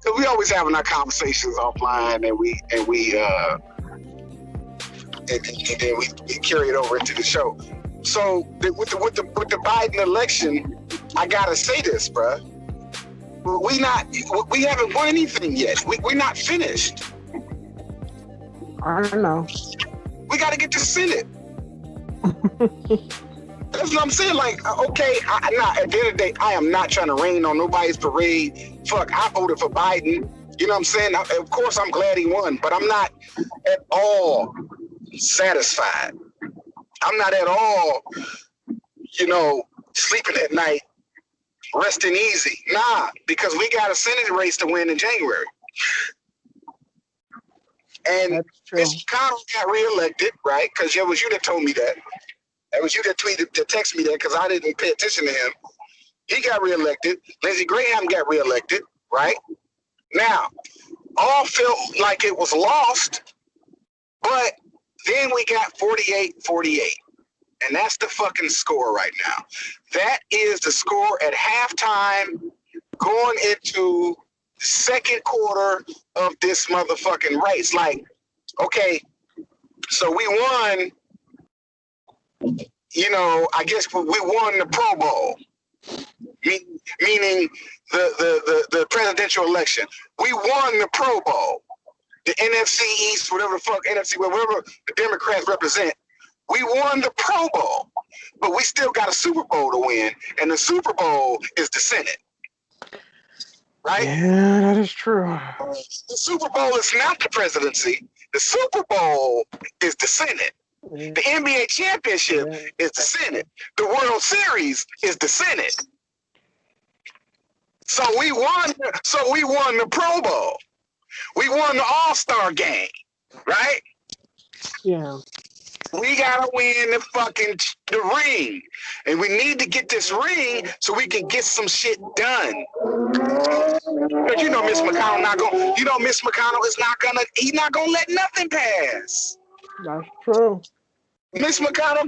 So we always having our conversations offline, and then we carry it over into the show. So with the Biden election, I gotta say this, bruh. We haven't won anything yet. We're not finished. I don't know. We got to get to the Senate. That's what I'm saying. Like, okay, at the end of the day, I am not trying to rain on nobody's parade. Fuck, I voted for Biden. You know what I'm saying? Of course, I'm glad he won, but I'm not at all satisfied. I'm not at all, sleeping at night, resting easy. Nah, because we got a Senate race to win in January. And Mitch McConnell got reelected, right? Because it was you that told me that. That was you that texted me that because I didn't pay attention to him. He got reelected. Lindsey Graham got reelected, right? Now, all felt like it was lost, but then we got 48-48. And that's the fucking score right now. That is the score at halftime going into the second quarter of this motherfucking race. Like, okay, so we won, I guess we won the Pro Bowl, meaning the presidential election. We won the Pro Bowl, the NFC East, whatever the fuck, NFC, whatever the Democrats represent. We won the Pro Bowl, but we still got a Super Bowl to win, and the Super Bowl is the Senate. Right? Yeah, that is true. The Super Bowl is not the presidency. The Super Bowl is the Senate. The NBA championship is the Senate. The World Series is the Senate. So we won the Pro Bowl. We won the All-Star game, right? Yeah. We gotta win the ring, and we need to get this ring so we can get some shit done. Because Miss McConnell Miss McConnell he's not gonna let nothing pass. That's true. Miss McConnell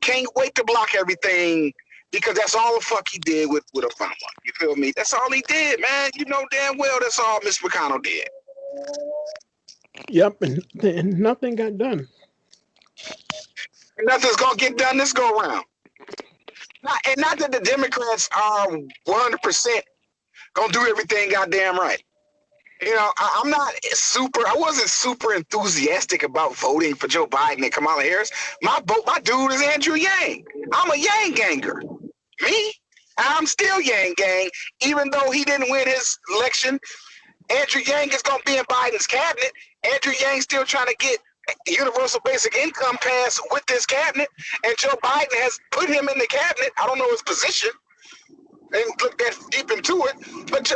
can't wait to block everything because that's all the fuck he did with Obama. You feel me? That's all he did, man. You know damn well that's all Miss McConnell did. Yep, and nothing got done. Nothing's gonna get done this go around. Not that the Democrats are 100% gonna do everything goddamn right. I wasn't super enthusiastic about voting for Joe Biden and Kamala Harris. My dude is Andrew Yang. I'm a Yang ganger. Me? I'm still Yang gang, even though he didn't win his election. Andrew Yang is gonna be in Biden's cabinet. Andrew Yang still trying to get universal basic income passed with this cabinet, and Joe Biden has put him in the cabinet. I don't know his position, and look that deep into it, but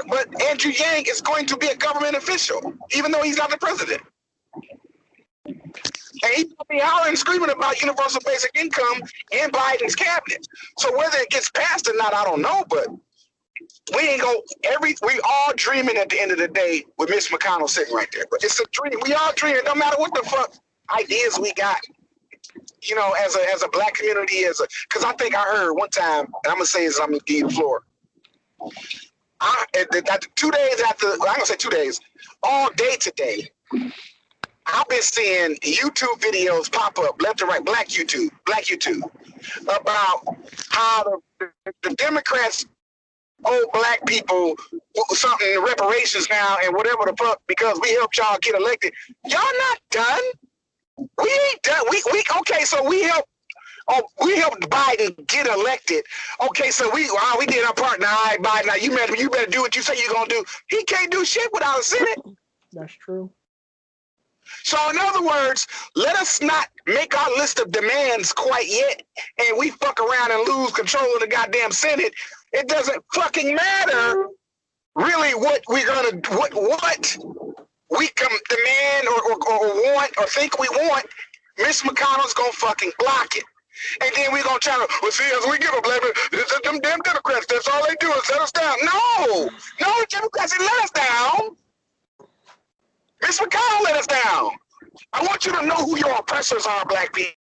Andrew Yang is going to be a government official, even though he's not the president. And he's going to be hollering and screaming about universal basic income in Biden's cabinet. So whether it gets passed or not, I don't know, but we all dreaming at the end of the day with Mitch McConnell sitting right there. But it's a dream. We all dreaming, no matter what the fuck ideas we got, as a black community, because I think I heard one time, and I'm gonna say this, I'm gonna give you the floor. 2 days after, I'm gonna say 2 days, all day today, I've been seeing YouTube videos pop up left and right, black YouTube, about how the Democrats owe black people something reparations now and whatever the fuck because we helped y'all get elected. Y'all not done. We ain't done. Okay, so we helped Biden get elected. Okay, so we did our part. Now, all right, Biden, now you better do what you say you're gonna do. He can't do shit without a Senate. That's true. So in other words, let us not make our list of demands quite yet, and we fuck around and lose control of the goddamn Senate. It doesn't fucking matter really what we're gonna what we can demand or want or think we want. Miss McConnell's gonna fucking block it. And then we're gonna try to, see, as we give a blame, them damn Democrats, that's all they do is let us down. No, Democrats didn't let us down. Miss McConnell let us down. I want you to know who your oppressors are, black people.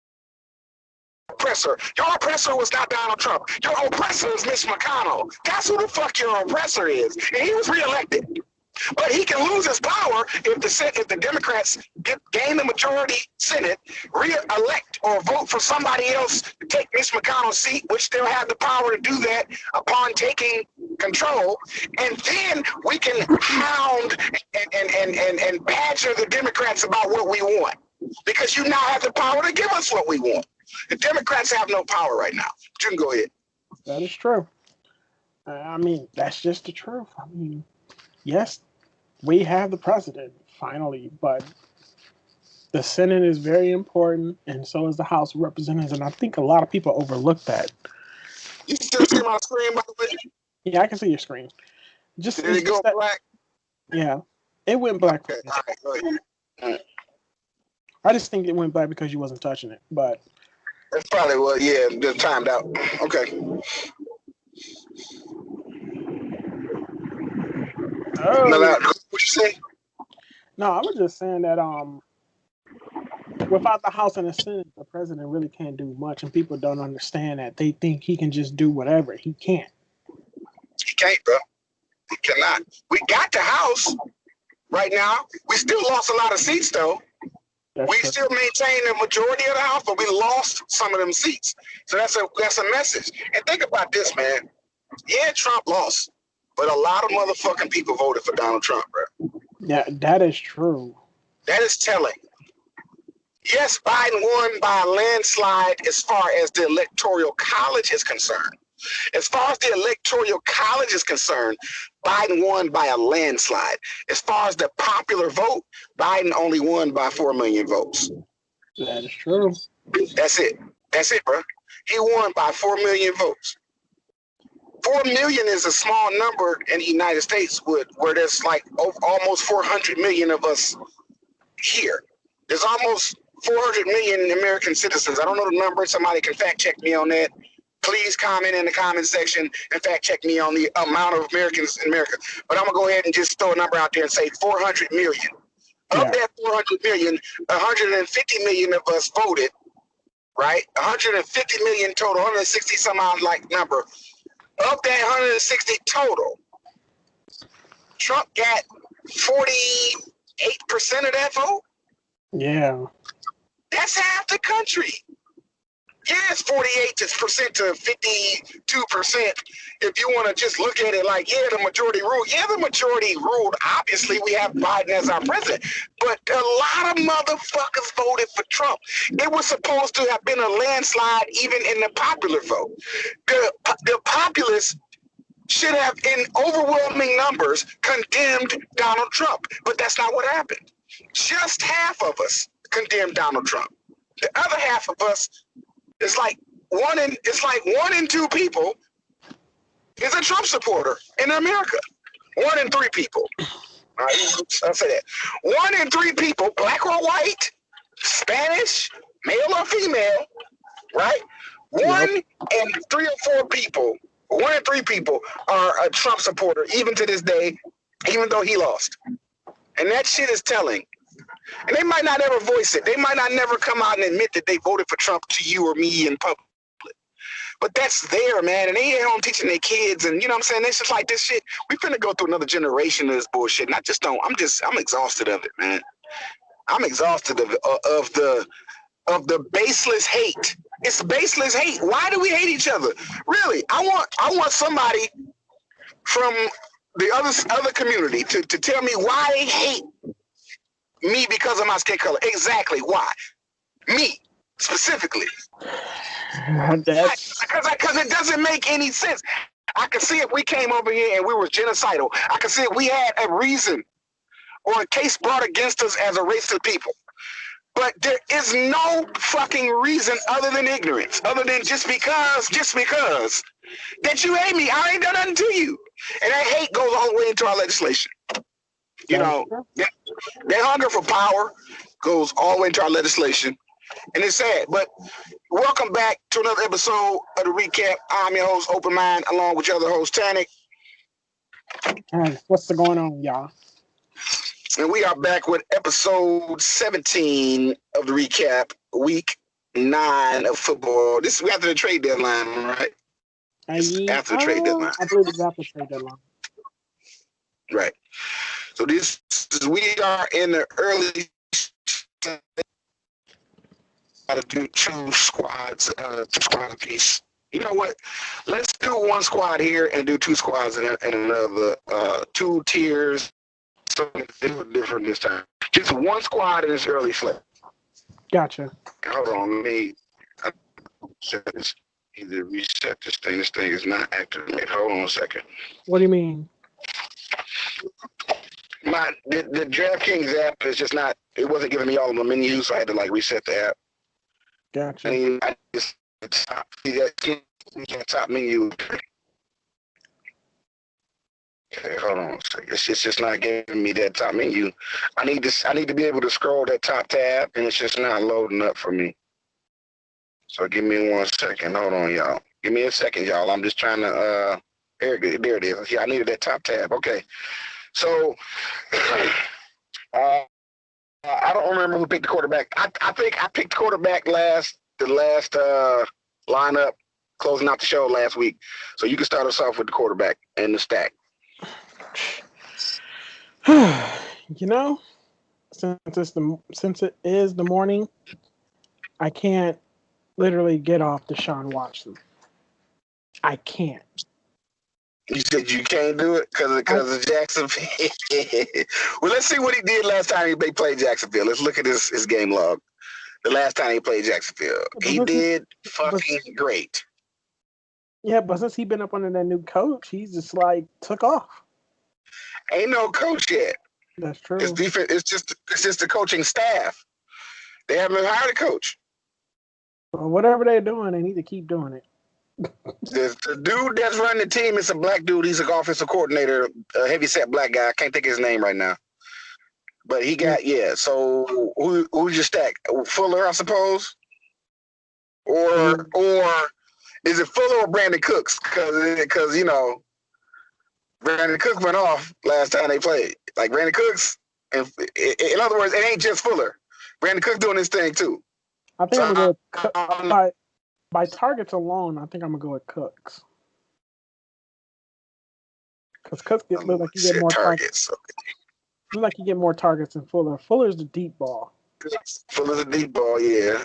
oppressor. Your oppressor was not Donald Trump. Your oppressor is Mitch McConnell. That's who the fuck your oppressor is. And he was reelected. But he can lose his power if the Democrats gain the majority Senate, re-elect or vote for somebody else to take Mitch McConnell's seat, which they'll have the power to do that upon taking control. And then we can hound and badger the Democrats about what we want. Because you now have the power to give us what we want. The Democrats have no power right now. You can go ahead. That is true. I mean, that's just the truth. I mean, yes, we have the president finally, but the Senate is very important, and so is the House of Representatives. And I think a lot of people overlook that. You still see my screen, by the way? Yeah, I can see your screen. Did it go black? Yeah, it went black. Okay, all right, go ahead. All right. I just think it went black because you wasn't touching it, but that's probably what. Yeah, just timed out. Okay. What you say? No, I was just saying that without the House and the Senate, the president really can't do much, and people don't understand that. They think he can just do whatever. He can't. He can't, bro. He cannot. We got the House right now. We still lost a lot of seats, though. We still maintain the majority of the House, but we lost some of them seats. So that's a message. And think about this, man. Yeah, Trump lost, but a lot of motherfucking people voted for Donald Trump, bro. Yeah, that is true. That is telling. Yes, Biden won by a landslide as far as the Electoral College is concerned. As far as the Electoral College is concerned, Biden won by a landslide. As far as the popular vote, Biden only won by 4 million votes. That is true. That's it. That's it, bro. He won by 4 million votes. 4 million is a small number in the United States where there's like almost 400 million of us here. There's almost 400 million American citizens. I don't know the number. Somebody can fact check me on that. Please comment in the comment section and fact check me on the amount of Americans in America. But I'm going to go ahead and just throw a number out there and say 400 million. Of that 400 million, 150 million of us voted, right? 150 million total, 160 some odd like number. Of that 160 total, Trump got 48% of that vote. Yeah. That's half the country. Yeah, it's 48% to 52%. If you want to just look at it like, yeah, the majority ruled. Yeah, the majority ruled. Obviously, we have Biden as our president. But a lot of motherfuckers voted for Trump. It was supposed to have been a landslide even in the popular vote. The populace should have, in overwhelming numbers, condemned Donald Trump. But that's not what happened. Just half of us condemned Donald Trump. The other half of us, it's like one in two people is a Trump supporter in America. 1 in 3 people. All right, I'll say that. 1 in 3 people, black or white, Spanish, male or female, right? 1 in 3 or 4 people, 1 in 3 people are a Trump supporter, even to this day, even though he lost. And that shit is telling. And they might not ever voice it. They might not never come out and admit that they voted for Trump to you or me in public. But that's there, man. And they ain't home teaching their kids. And you know what I'm saying? It's just like this shit. We finna go through another generation of this bullshit. And I'm exhausted of it, man. I'm exhausted of the baseless hate. It's baseless hate. Why do we hate each other? Really, I want somebody from the other community to tell me why they hate me because of my skin color. Exactly why. Me, specifically. Because it doesn't make any sense. I could see if we came over here and we were genocidal. I could see if we had a reason or a case brought against us as a race of people. But there is no fucking reason other than ignorance, other than just because that you hate me. I ain't done nothing to you. And that hate goes all the way into our legislation. You know, that hunger for power goes all the way into our legislation. And it's sad. But welcome back to another episode of the Recap. I'm your host, Open Mind, along with your other host, Tannic. What's going on, y'all? And we are back with episode 17 of the Recap week. 9 of football. This is after the trade deadline, right? It's after the trade deadline. I believe it's after trade deadline. Right. So we are in the early. Got to do 2 squads apiece. You know what? Let's do 1 squad here and do 2 squads in another 2 tiers. Something different this time. Just 1 squad in this early slate. Gotcha. Hold on, let me either reset this thing. This thing is not activated. Hold on a second. What do you mean? The DraftKings app is just not. It wasn't giving me all of the menus, so I had to reset the app. Gotcha. I just top menu. Okay, hold on a second. It's just not giving me that top menu. I need to be able to scroll that top tab, and it's just not loading up for me. So give me 1 second. Hold on, y'all. Give me a second, y'all. I'm just trying to there it is. Yeah, I needed that top tab. Okay. So I don't remember who picked the quarterback. I think I picked the quarterback the last lineup closing out the show last week. So you can start us off with the quarterback and the stack. You know, since it is the morning, I can't literally get off Deshaun Watson. I can't. You said you can't do it because of Jacksonville. Well, let's see what he did last time they played Jacksonville. Let's look at his game log. The last time he played Jacksonville, he did fucking great. Yeah, but since he's been up under that new coach, he's just took off. Ain't no coach yet. That's true. It's defense. It's just the coaching staff. They haven't hired a coach. Well, whatever they're doing, they need to keep doing it. The dude that's running the team is a black dude. He's an offensive coordinator, a heavy-set black guy. I can't think of his name right now. But he got So who's your stack? Fuller, I suppose, or is it Fuller or Brandon Cooks? Because Brandon Cooks went off last time they played. Like Brandon Cooks, and in other words, it ain't just Fuller. Brandon Cooks doing his thing too. I think I'm gonna go by targets alone. I think I'm gonna go with Cooks because Cooks look like you get more targets. Look like you get more targets than Fuller. Fuller's the deep ball. Fuller's a deep ball, yeah.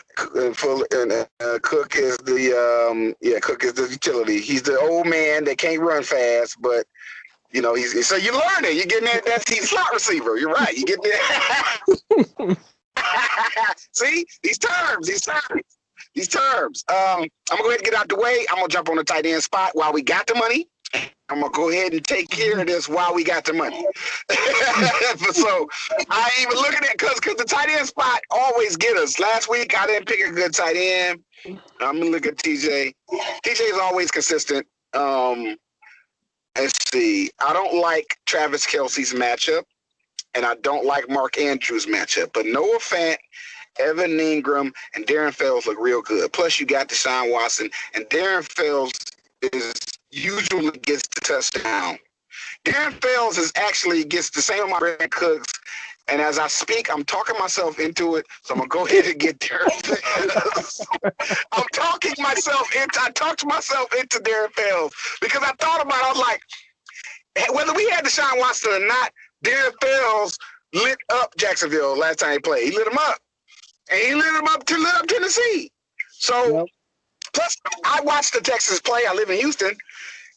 Fuller and Cook is the Cook is the utility. He's the old man that can't run fast, but he's so you learn it. You're getting that he's slot receiver. You're right. You get that. See these terms. I'm gonna go ahead and get out the way. I'm gonna jump on the tight end spot while we got the money. I'm gonna go ahead and take care of this while we got the money. So I ain't even looking at because the tight end spot always get us. Last week I didn't pick a good tight end. I'm gonna look at TJ. TJ is always consistent. Let's see. I don't like Travis Kelce's matchup, and I don't like Mark Andrews' matchup. But Noah Fant, Evan Ingram, and Darren Fells look real good. Plus, you got Deshaun Watson, and Darren Fells usually gets the touchdown. Darren Fells gets the same amount of Brandon Cooks, and as I speak, I'm talking myself into it, so I'm going to go ahead and get Darren Fells. I talked myself into Darren Fells because I thought about it. I was like, whether we had Deshaun Watson or not, Darren Fells lit up Jacksonville last time he played. He lit them up. And he lit up Tennessee. So, plus, I watched the Texans play. I live in Houston.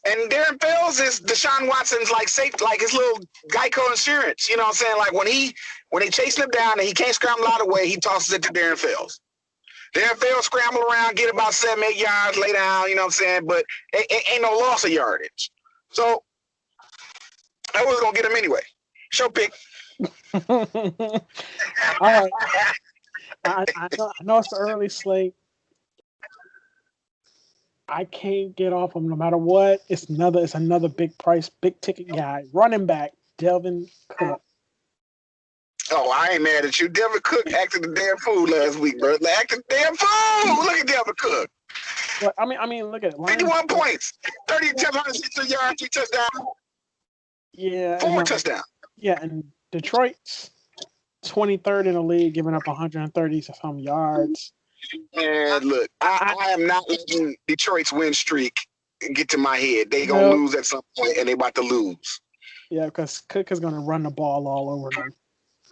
And Darren Fells is Deshaun Watson's safe, his little Geico insurance. You know what I'm saying? Like when they chasing him down and he can't scramble out of the way, he tosses it to Darren Fells. Darren Fells scramble around, get about 7-8 yards, lay down, you know what I'm saying? But it ain't no loss of yardage. So I was going to get him anyway. Show pick. All right. I know it's the early slate. I can't get off him no matter what. It's another big price, big ticket guy. Running back, Dalvin Cook. Oh, I ain't mad at you. Dalvin Cook acted the damn fool last week, bro. Acted the damn fool. Look at Dalvin Cook. Well, I mean, look at it. 51 points, 160 yards, 3 touchdowns. Yeah. 4 touchdowns. Yeah, and Detroit's 23rd in the league, giving up 130 some yards. And look, I am not letting Detroit's win streak get to my head. They gonna No. lose at some point, and they about to lose. Yeah, because Cook is going to run the ball all over them.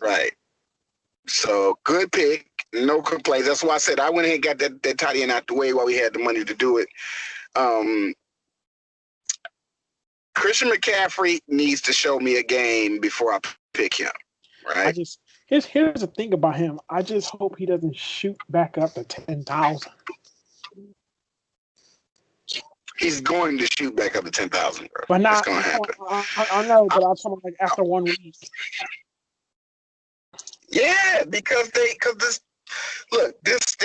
Right. So good pick. No complaints. That's why I said I went ahead and got that tight end out the way while we had the money to do it. Christian McCaffrey needs to show me a game before I pick him. Right. Here's the thing about him. I just hope he doesn't shoot back up to 10,000. He's going to shoot back up to 10,000, bro. But not. It's gonna happen. I know, but I'm talking like after 1 week. Yeah, because this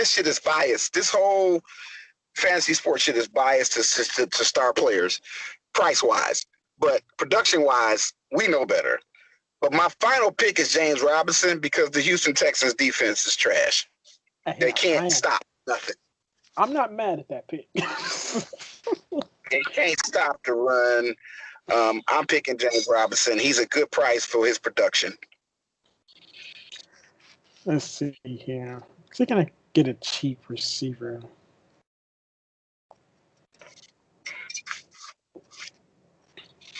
shit is biased. This whole fantasy sports shit is biased to star players, price wise, but production wise, we know better. But my final pick is James Robinson because the Houston Texans defense is trash. They can't stop nothing. I'm not mad at that pick. They can't stop the run. I'm picking James Robinson. He's a good price for his production. Let's see here. Is he gonna get a cheap receiver?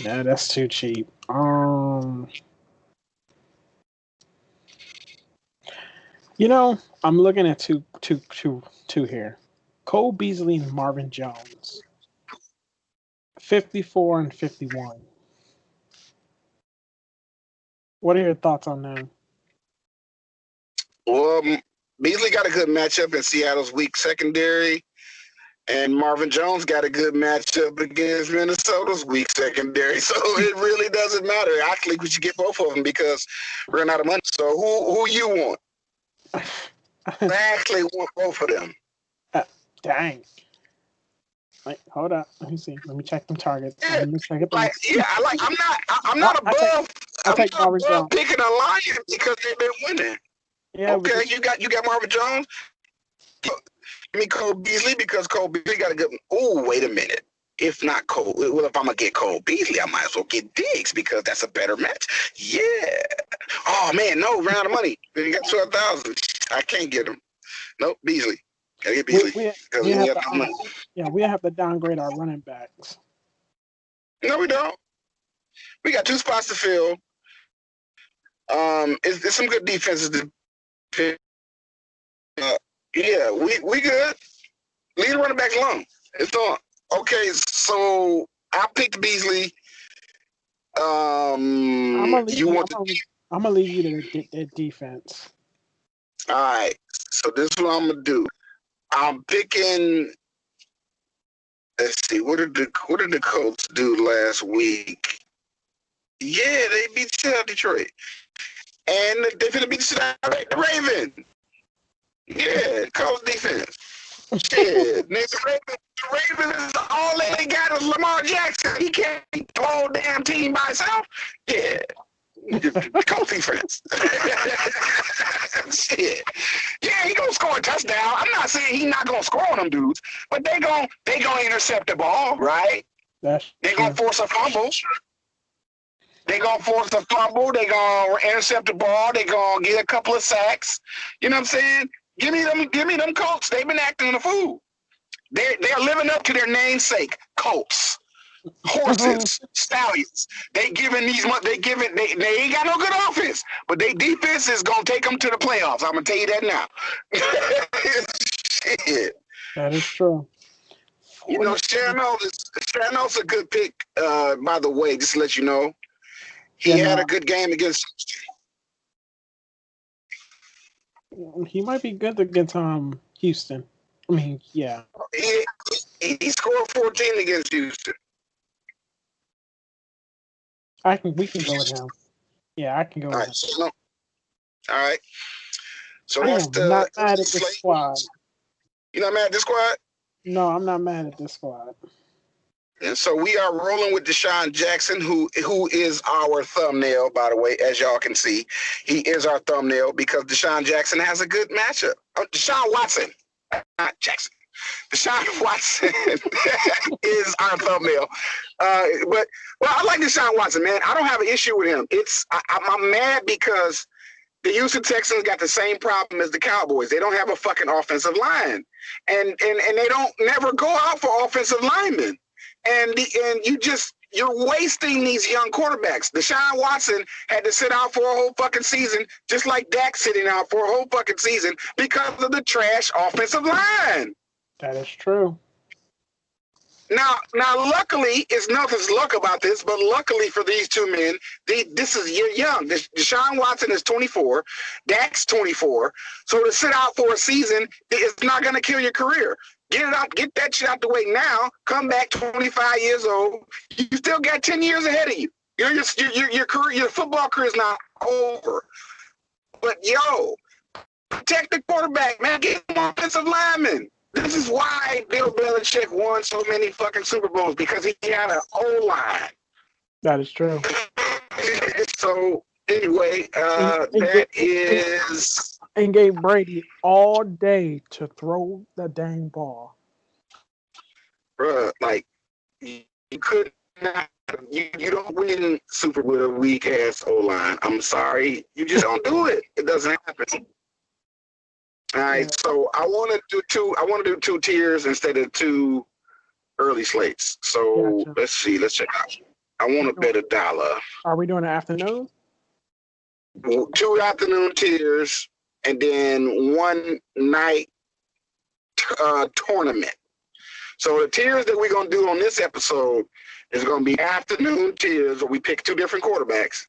Yeah, that's too cheap. I'm looking at two here. Cole Beasley and Marvin Jones. 54 and 51. What are your thoughts on that? Well, Beasley got a good matchup in Seattle's weak secondary, and Marvin Jones got a good matchup against Minnesota's weak secondary. So it really doesn't matter. Actually, we should get both of them because we're running out of money. So who you want? I actually want both of them. Dang. Wait, hold up. Let me see. Let me check them targets. Yeah, Let me check it. I'm not above. I'll take Marvin Jones. Picking a Lion because they've been winning. Yeah. Okay, you got Marvin Jones. Give me Cole Beasley because Cole Beasley got a good. Oh, wait a minute. If not Cole, well, if I'm gonna get Cole Beasley, I might as well get Diggs because that's a better match. Yeah. Oh man, no, ran out of money. You got 12,000. I can't get him. Nope, Beasley. Gotta get Beasley. We have to downgrade our running backs. No, we don't. We got 2 spots to fill. It's some good defenses to pick. Yeah, we good. Leave the running backs alone. It's on. Okay, so I picked Beasley. I'm gonna leave you to the defense. All right. So this is what I'm gonna do. I'm picking. Let's see. What did the Colts do last week? Yeah, they beat the shit out of Detroit, and they finna beat the shit out of the Ravens. Yeah, Colts defense. Shit, the Ravens, all they got is Lamar Jackson. He can't beat the whole damn team by himself. Yeah. Colts defense. Shit. Yeah, he gonna score a touchdown. I'm not saying he's not gonna score on them dudes, but they gonna intercept the ball, right? They gonna force a fumble. They gonna intercept the ball. They gonna get a couple of sacks. You know what I'm saying? Give me them Colts. They've been acting a fool. They're living up to their namesake, Colts. Horses, stallions. They ain't got no good offense, but their defense is gonna take them to the playoffs. I'm gonna tell you that now. Shit. That is true. You know, Chanel's a good pick. By the way, just to let you know, he had a good game against. He might be good against Houston. I mean, yeah. He scored 14 against Houston. We can go with him. Yeah, I can go with him. All right. So I that's am not mad at this squad. You're not mad at this squad? No, I'm not mad at this squad. And so we are rolling with Deshaun Jackson, who is our thumbnail, by the way, as y'all can see. He is our thumbnail because Deshaun Jackson has a good matchup. Deshaun Watson, not Jackson. Deshaun Watson is our thumbnail. I like Deshaun Watson, man. I don't have an issue with him. I'm mad because The Houston Texans got the same problem as the Cowboys. They don't have a fucking offensive line, and they don't never go out for offensive linemen, and you're wasting these young quarterbacks. Deshaun Watson had to sit out for a whole fucking season, just like Dak sitting out for a whole fucking season because of the trash offensive line. That is true. Now, luckily, it's nothing's luck about this, but luckily for these two men, you're young. Deshaun Watson is 24, Dak's 24. So to sit out for a season is not going to kill your career. Get it out, get that shit out the way now. Come back 25 years old. You still got 10 years ahead of you. Your career, your football career is not over. But protect the quarterback, man. Get him offensive linemen. This is why Bill Belichick won so many fucking Super Bowls, because he had an O-line. That is true. So anyway, and gave Brady all day to throw the dang ball. Bruh, like you could not. You don't win Super with a weak ass O-line. I'm sorry, you just don't do it. It doesn't happen. All right, so I want to do two tiers instead of two early slates. So Gotcha. Let's see. Let's check out. I want to bet $1. Are we doing an afternoon? 2 afternoon tiers, and then 1 night tournament. So the tiers that we're gonna do on this episode is gonna be afternoon tiers, where we pick 2 different quarterbacks,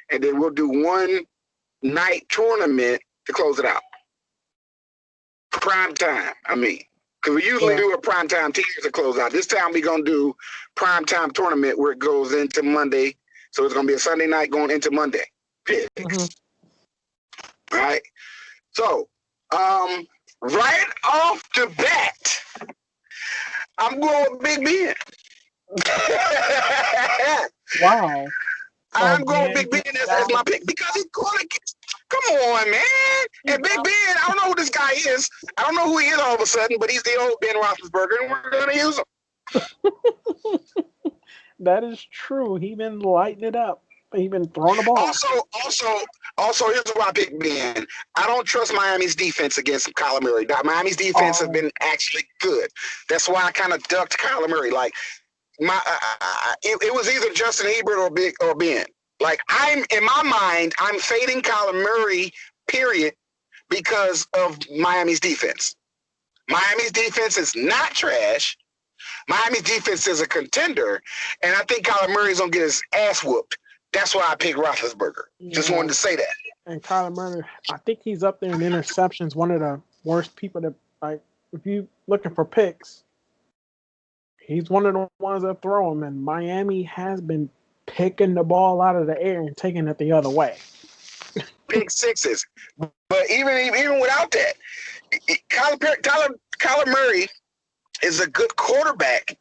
and then we'll do 1 night tournament to close it out. Prime time, because we usually do a prime time tier to close out. This time we're going to do prime time tournament where it goes into Monday. So it's going to be a Sunday night going into Monday. Picks. Mm-hmm. All right. So, right off the bat, I'm going with Big Ben. Wow. I'm going Big Ben as my pick because he's going to get. Come on, man. And Big Ben, I don't know who this guy is. I don't know who he is all of a sudden, but he's the old Ben Roethlisberger, and we're going to use him. That is true. He been lighting it up. He been throwing the ball. Also, here's why I pick Ben. I don't trust Miami's defense against Kyler Murray. Miami's defense has been actually good. That's why I kind of ducked Kyler Murray. Like it was either Justin Herbert or Ben. Like in my mind, I'm fading Kyler Murray, period, because of Miami's defense. Miami's defense is not trash. Miami's defense is a contender, and I think Kyler Murray's gonna get his ass whooped. That's why I picked Roethlisberger. Yeah. Just wanted to say that. And Kyler Murray, I think he's up there in interceptions. One of the worst people to, like, if you looking for picks, he's one of the ones that throw them. And Miami has been picking the ball out of the air and taking it the other way. Pick sixes. But even without that, Kyler Murray is a good quarterback.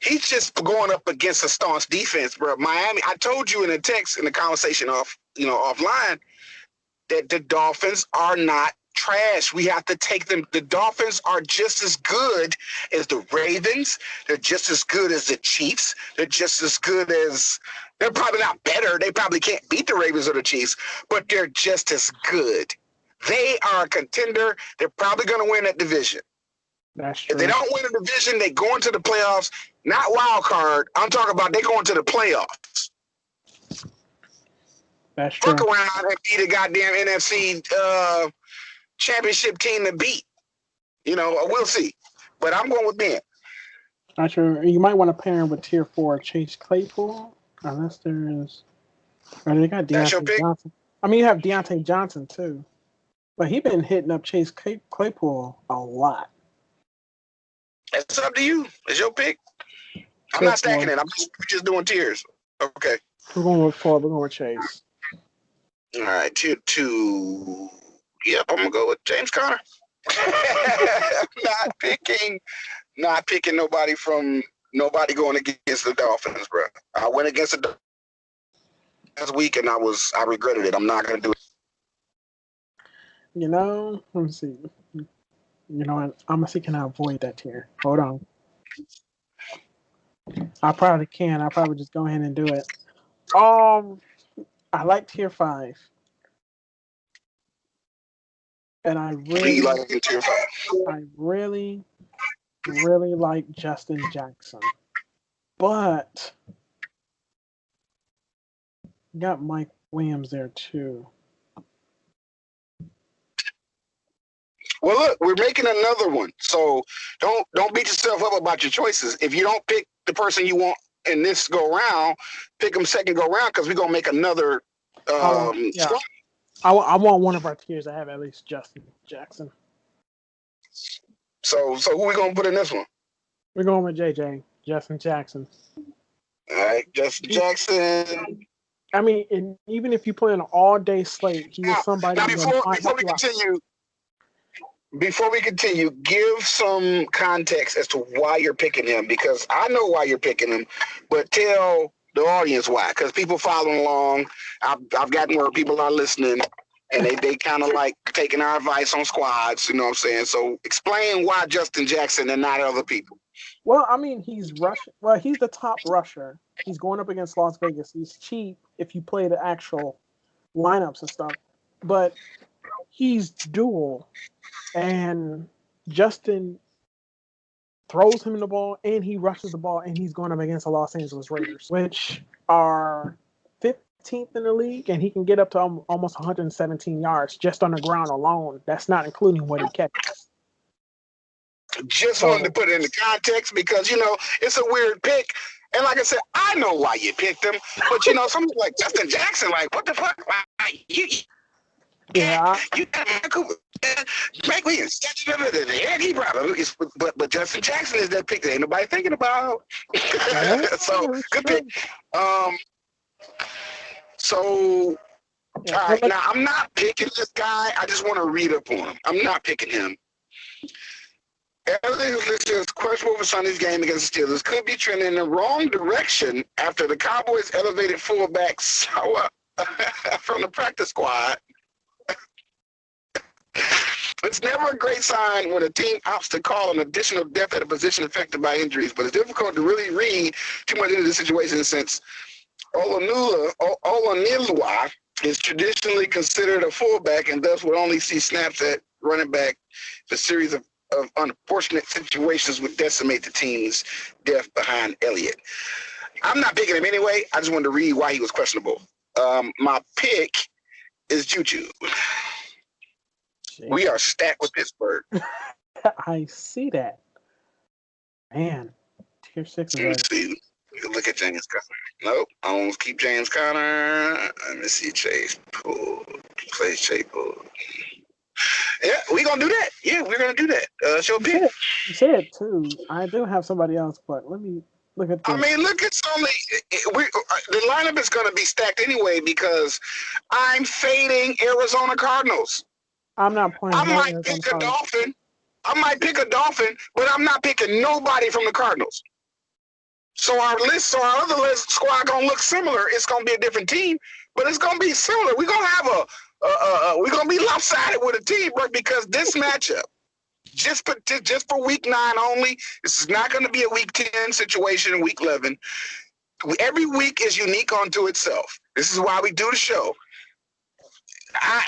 He's just going up against a staunch defense, bro. Miami, I told you in a text in the conversation offline that the Dolphins are not trash. We have to take them. The Dolphins are just as good as the Ravens. They're just as good as the Chiefs. They're just as good as, they're probably not better. They probably can't beat the Ravens or the Chiefs, but they're just as good. They are a contender. They're probably going to win that division. That's true. If they don't win a division, they go into the playoffs. Not wild card. I'm talking about they go into the playoffs. That's true. Fuck around and be the goddamn NFC championship team to beat. We'll see. But I'm going with Ben. Not sure. You might want to pair him with Tier 4 Chase Claypool, unless there is. Or they got Deontay Johnson. I mean, you have Deontay Johnson too, but he's been hitting up Chase Claypool a lot. It's up to you. It's your pick. I'm not stacking it. I'm just doing tiers. Okay. We're going with 4. We're going with Chase. All right, tier 2. Yep, I'm gonna go with James Conner. Not picking nobody going against the Dolphins, bro. I went against the Dolphins last week and I regretted it. I'm not gonna do it. Let me see. You know what? I'm gonna see, can I avoid that tier? Hold on. I probably can. I'll probably just go ahead and do it. I like Tier 5. And I Lead really, like in tier 5. I really, really like Justin Jackson. But got Mike Williams there too. Well, look, we're making another one, so don't beat yourself up about your choices. If you don't pick the person you want in this go round, pick them second go round because we're gonna make another. Yeah. I want one of our tiers to have at least Justin Jackson. So who we gonna put in this one? We're going with JJ, Justin Jackson. All right, Justin Jackson. I mean, even if you play an all-day slate, he is somebody. Now before we continue, give some context as to why you're picking him, because I know why you're picking him, but tell the audience why. Because people following along, I've gotten where people are listening, and they kind of like taking our advice on squads. You know what I'm saying? So explain why Justin Jackson and not other people. Well, I mean, he's rushing. Well, he's the top rusher. He's going up against Las Vegas. He's cheap if you play the actual lineups and stuff, but he's dual. And Justin throws him the ball, and he rushes the ball, and he's going up against the Los Angeles Raiders, which are 15th in the league, and he can get up to almost 117 yards just on the ground alone. That's not including what he catches. Just wanted to put it into context because, it's a weird pick. And like I said, I know why you picked him. But, something like Justin Jackson, like, what the fuck? Like, you Mike Williams, Eddie probably, but Justin Jackson is that pick that ain't nobody thinking about. So good pick. All right, now I'm not picking this guy. I just want to read up on him. I'm not picking him. Everything is questionable for Sunday's game against the Steelers could be trending in the wrong direction after the Cowboys elevated fullback Sawa from the practice squad. It's never a great sign when a team opts to call an additional depth at a position affected by injuries, but it's difficult to really read too much into the situation since Olanilewa is traditionally considered a fullback and thus would only see snaps at running back. The series of unfortunate situations would decimate the team's depth behind Elliott. I'm not picking him anyway. I just wanted to read why he was questionable. My pick is Juju. We are stacked with Pittsburgh. I see that. Man, tier 6 is right. See. Look at James Conner. Nope. I almost keep James Conner. Let me see Chase Poole. Play Chase Poole. Yeah, we're going to do that. Yeah, we're going to do that. Show pick. You said too. I do have somebody else, but let me look at this. I mean, look, it's only the lineup is going to be stacked anyway because I'm fading Arizona Cardinals. I'm not playing. I might pick a Dolphin, but I'm not picking nobody from the Cardinals. So our other list squad gonna look similar. It's gonna be a different team, but it's gonna be similar. We're gonna have we're gonna be lopsided with a team, bro, because this matchup, just for week 9 only, this is not gonna be a week 10 situation in week 11. Every week is unique unto itself. This is why we do the show.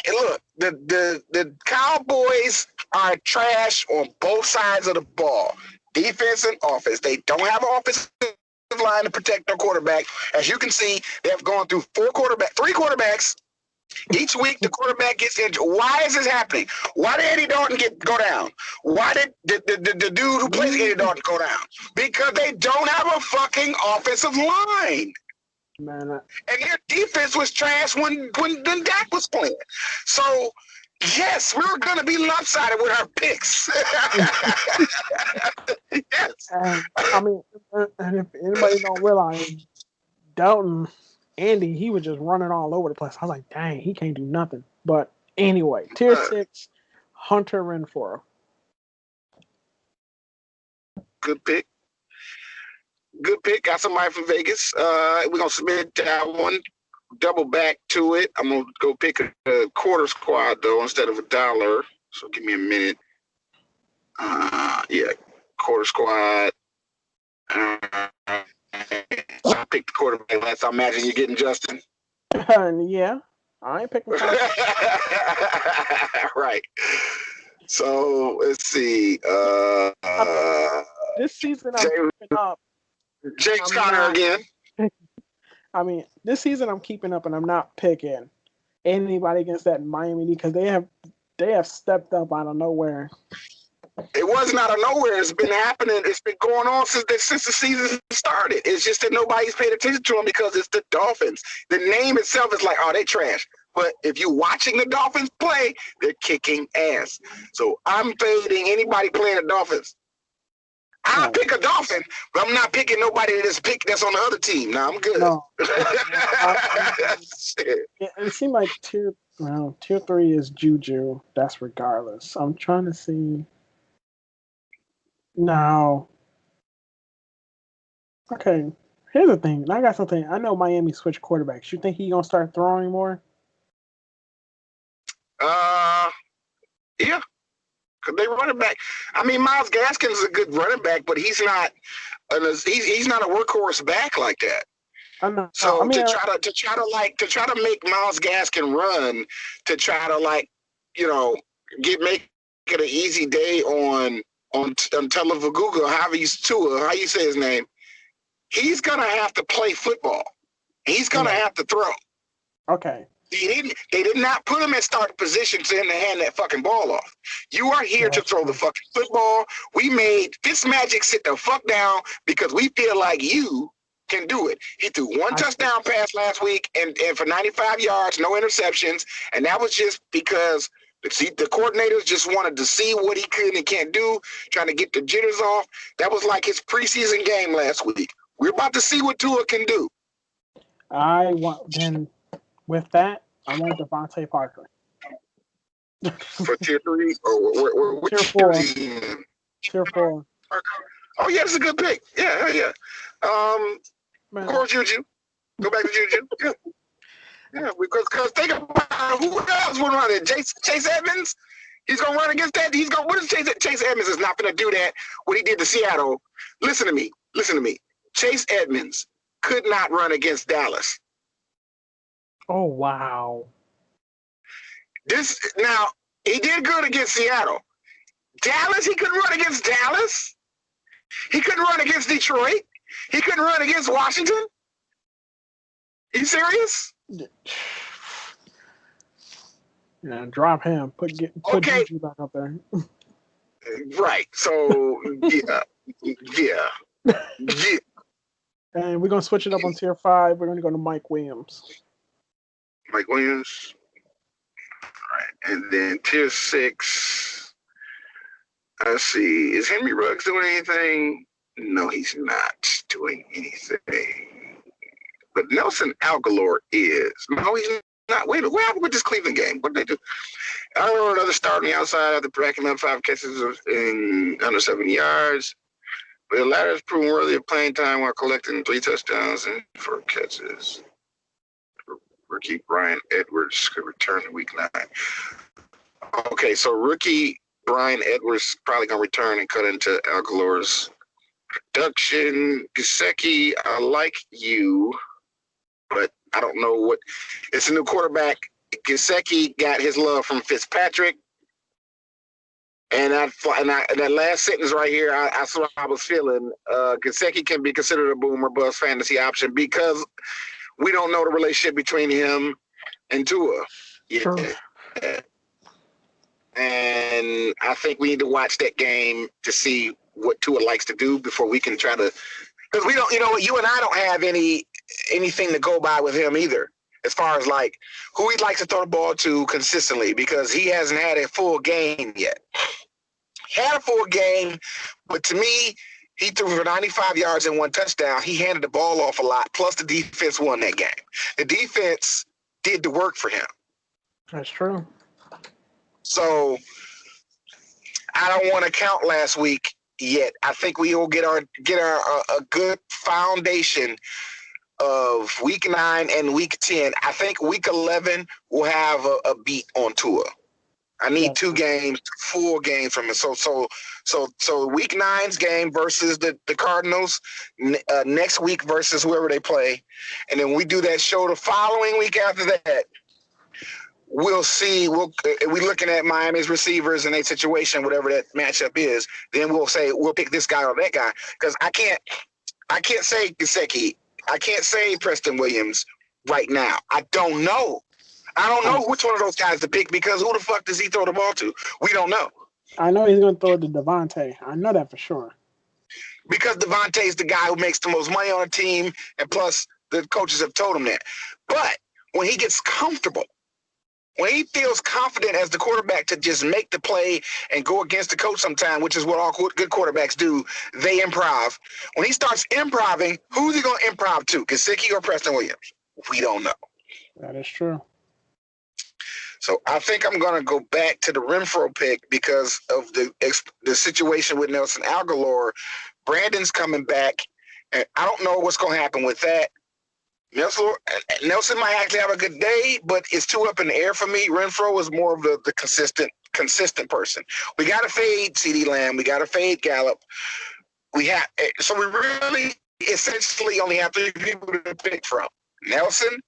Look, the Cowboys are trash on both sides of the ball, defense and offense. They don't have an offensive line to protect their quarterback. As you can see, they have gone through 3 quarterbacks. Each week, the quarterback gets injured. Why is this happening? Why did Eddie Dalton go down? Why did the dude who plays Eddie Dalton go down? Because they don't have a fucking offensive line. Man, and their defense was trash when Dak was playing. So, yes, we're going to be lopsided with our picks. Yes. I mean, and if anybody don't realize, Dalton, Andy, he was just running all over the place. I was like, dang, he can't do nothing. But anyway, tier 6, Hunter Renfrow. Good pick. Got somebody from Vegas. We're going to submit that one. Double back to it. I'm going to go pick a quarter squad, though, instead of $1. So give me a minute. Yeah, quarter squad. I picked the quarterback last. I imagine you're getting Justin. Yeah. I ain't picking Cardinals. Right. So let's see. This season I'm keeping up. James Conner again. I mean, this season I'm keeping up, and I'm not picking anybody against that Miami because they have stepped up out of nowhere. It wasn't out of nowhere. It's been happening. It's been going on since the season started. It's just that nobody's paid attention to them because it's the Dolphins. The name itself is like, oh, they trash. But if you're watching the Dolphins play, they're kicking ass. So I'm fading anybody playing the Dolphins. I'll pick a Dolphin, but I'm not picking nobody that's on the other team. No, I'm good. No. It seemed like tier 3 is Juju. That's regardless. I'm trying to see. No. Okay. Here's the thing. I got something. I know Miami switched quarterbacks. You think he gonna start throwing more? Yeah. Cause they running back. I mean, Myles Gaskin is a good running back, but he's not. He's not a workhorse back like that. I know. So to try to make Myles Gaskin run, to try to make it an easy day on Televaguga, how you say his name, he's gonna have to play football. He's gonna have to throw. Okay. They did not put him in starting position to him to hand that fucking ball off. You are here to throw the fucking football. We made Fitzmagic sit the fuck down because we feel like you can do it. He threw one touchdown pass last week and for 95 yards, no interceptions, and that was just because the coordinators just wanted to see what he could and can't do, trying to get the jitters off. That was like his preseason game last week. We're about to see what Tua can do. With that, I want Devontae Parker. For tier 3? Or which tier 4. Tier 4. Oh, yeah, that's a good pick. Yeah. Of course, Juju. Go back to Juju. Yeah. Yeah, because think about who else would run it. Chase Edmonds? He's going to run against that? What is Chase Edmonds is not going to do that, what he did to Seattle. Listen to me. Chase Edmonds could not run against Dallas. Oh, wow. Now, he did good against Seattle. Dallas, he couldn't run against Dallas. He couldn't run against Detroit. He couldn't run against Washington. You serious? Yeah, drop him. Put Juju back up there. Right. So, yeah. And we're going to switch it up on tier 5. We're going to go to Mike Williams. Mike Williams. All right. And then tier 6. Let's see. Is Henry Ruggs doing anything? No, he's not doing anything. But Nelson Aguilar is. No, he's not. Wait, what happened with this Cleveland game? What did they do? I don't know, another start on the outside after racking up 5 catches in under 70 yards. But the latter has proven worthy of playing time while collecting 3 touchdowns and 4 catches. Rookie Brian Edwards could return in week 9. Okay, so rookie Brian Edwards probably going to return and cut into Aguilar's production. Gesicki, I like you, but I don't know what. It's a new quarterback. Gesicki got his love from Fitzpatrick. And that last sentence right here, that's what I was feeling. Gesicki can be considered a boom or bust fantasy option because we don't know the relationship between him and Tua. Sure. And I think we need to watch that game to see what Tua likes to do before we can try to, because we don't, you and I don't have anything to go by with him either, as far as like who he'd like to throw the ball to consistently, because he hasn't had a full game yet. He had a full game, but to me, he threw for 95 yards and 1 touchdown. He handed the ball off a lot, plus the defense won that game. The defense did the work for him. That's true. So I don't want to count last week yet. I think we will get a good foundation of week 9 and week 10. I think week 11 will have a beat on Tua. I need 2 games, full games from him. So week 9's game versus the Cardinals, next week versus whoever they play, and then we do that show the following week after that. we'll see. We're looking at Miami's receivers and their situation, whatever that matchup is. Then we'll say we'll pick this guy or that guy because I can't say Gesicki. I can't say Preston Williams right now. I don't know. I don't know which one of those guys to pick because who the fuck does he throw the ball to? We don't know. I know he's going to throw it to Devontae. I know that for sure. Because Devontae's the guy who makes the most money on the team, and plus the coaches have told him that. But when he gets comfortable, when he feels confident as the quarterback to just make the play and go against the coach sometime, which is what all good quarterbacks do, they improv. When he starts improving, who's he going to improv to, Gesicki or Preston Williams? We don't know. That is true. So I think I'm going to go back to the Renfrow pick because of the situation with Nelson Agholor. Brandon's coming back, and I don't know what's going to happen with that. Nelson might actually have a good day, but it's too up in the air for me. Renfrow is more of the consistent person. We got to fade CeeDee Lamb. We got to fade Gallup. So we really essentially only have 3 people to pick from: Nelson,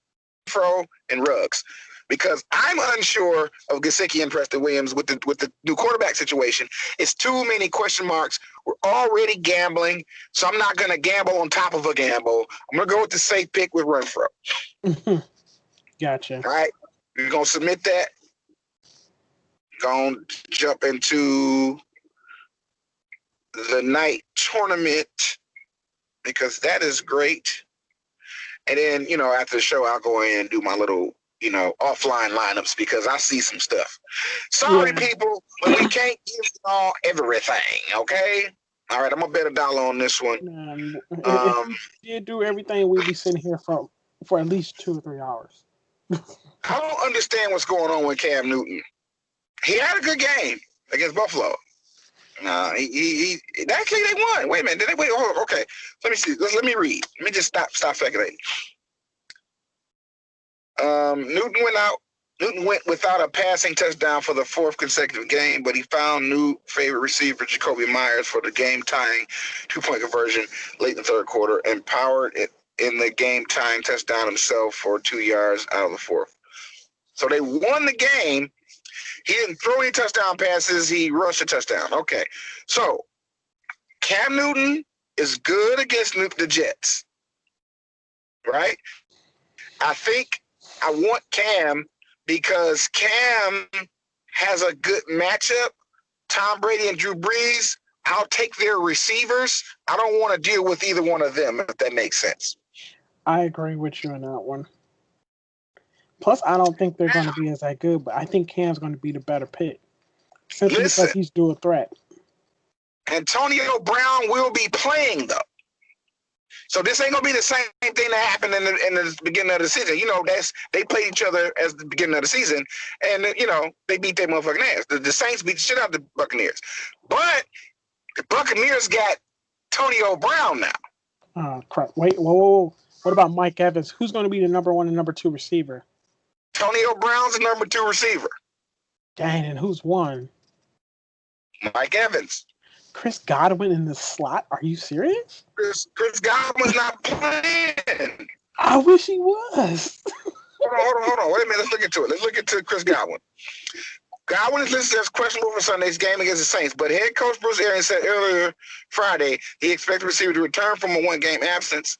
Renfrow, and Ruggs. Because I'm unsure of Gesicki and Preston Williams with the new quarterback situation. It's too many question marks. We're already gambling, so I'm not going to gamble on top of a gamble. I'm going to go with the safe pick with Renfrow. Gotcha. All right, we're going to submit that. Going to jump into the night tournament because that is great. And then, after the show, I'll go in and do my little offline lineups because I see some stuff. Sorry, people, but we can't give y'all everything, okay? All right, I'm going to bet $1 on this one. If you do everything, we'd be sitting here for at least 2 or 3 hours. I don't understand what's going on with Cam Newton. He had a good game against Buffalo. He actually, they won. Wait a minute. Did they wait? Oh, okay. Let me see. Let me read. Let me just stop speculating. Newton went without a passing touchdown for the 4th consecutive game, but he found new favorite receiver Jacoby Myers for the game-tying 2-point conversion late in the 3rd quarter and powered it in the game-tying touchdown himself for 2 yards out of the 4th. So they won the game. He didn't throw any touchdown passes. He rushed a touchdown. Okay. So Cam Newton is good against the Jets, right? I think I want Cam because Cam has a good matchup. Tom Brady and Drew Brees, I'll take their receivers. I don't want to deal with either one of them, if that makes sense. I agree with you on that one. Plus, I don't think they're going to be as that good, but I think Cam's going to be the better pick. Simply because he's dual threat. Antonio Brown will be playing, though. So this ain't gonna be the same thing that happened in the beginning of the season. They played each other as the beginning of the season, and they beat their motherfucking ass. The Saints beat the shit out of the Buccaneers, but the Buccaneers got Antonio Brown now. Oh crap! Wait, whoa! What about Mike Evans? Who's going to be the number 1 and number 2 receiver? Antonio Brown's the number 2 receiver. Dang, and who's 1? Mike Evans. Chris Godwin in the slot? Are you serious? Chris Godwin's not playing. I wish he was. Hold on. Wait a minute. Let's look into it. Let's look into Chris Godwin. Godwin is listed as questionable for Sunday's game against the Saints, but head coach Bruce Arians said earlier Friday he expected the receiver to return from a 1-game absence.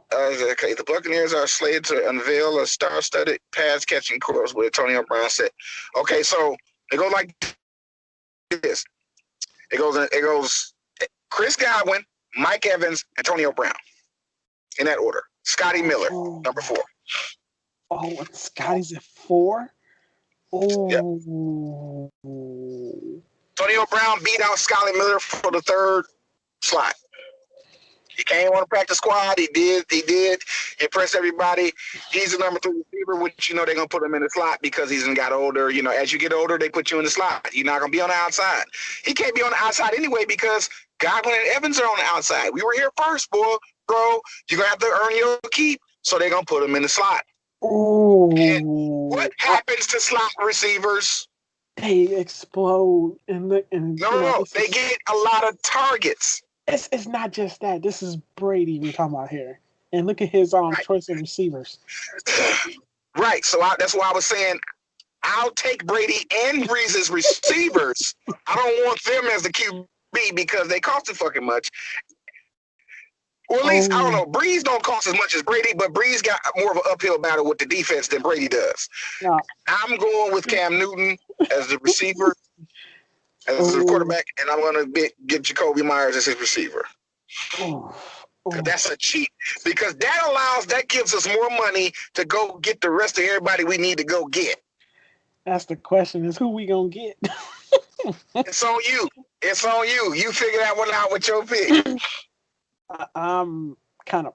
The Buccaneers are slated to unveil a star-studded pass-catching course with Antonio Brown set. Okay, so it goes like this. It goes Chris Godwin, Mike Evans, Antonio Brown. In that order. Scotty Miller, number 4. Oh, and Scotty's at 4? Oh. Yep. Antonio Brown beat out Scotty Miller for the 3rd slot. He came on the practice squad. He did impress everybody. He's the number 3 receiver, which, they're going to put him in the slot because he's got older. As you get older, they put you in the slot. You're not going to be on the outside. He can't be on the outside anyway because Godwin and Evans are on the outside. We were here first, bro. You're going to have to earn your keep. So they're going to put him in the slot. Ooh. And what happens to slot receivers? They explode. No, they get a lot of targets. It's not just that. This is Brady we're talking about here. And look at his choice of receivers. Right. So that's why I was saying I'll take Brady and Breeze as receivers. I don't want them as the QB because they cost too fucking much. Or at least, I don't know, Breeze don't cost as much as Brady, but Breeze got more of an uphill battle with the defense than Brady does. No. I'm going with Cam Newton as the receiver, as the quarterback, and I'm going to get Jacoby Myers as his receiver. That's a cheat because that gives us more money to go get the rest of everybody we need to go get. That's the question: is who we gonna get? It's on you. It's on you. You figure that one out with your pick. I'm kind of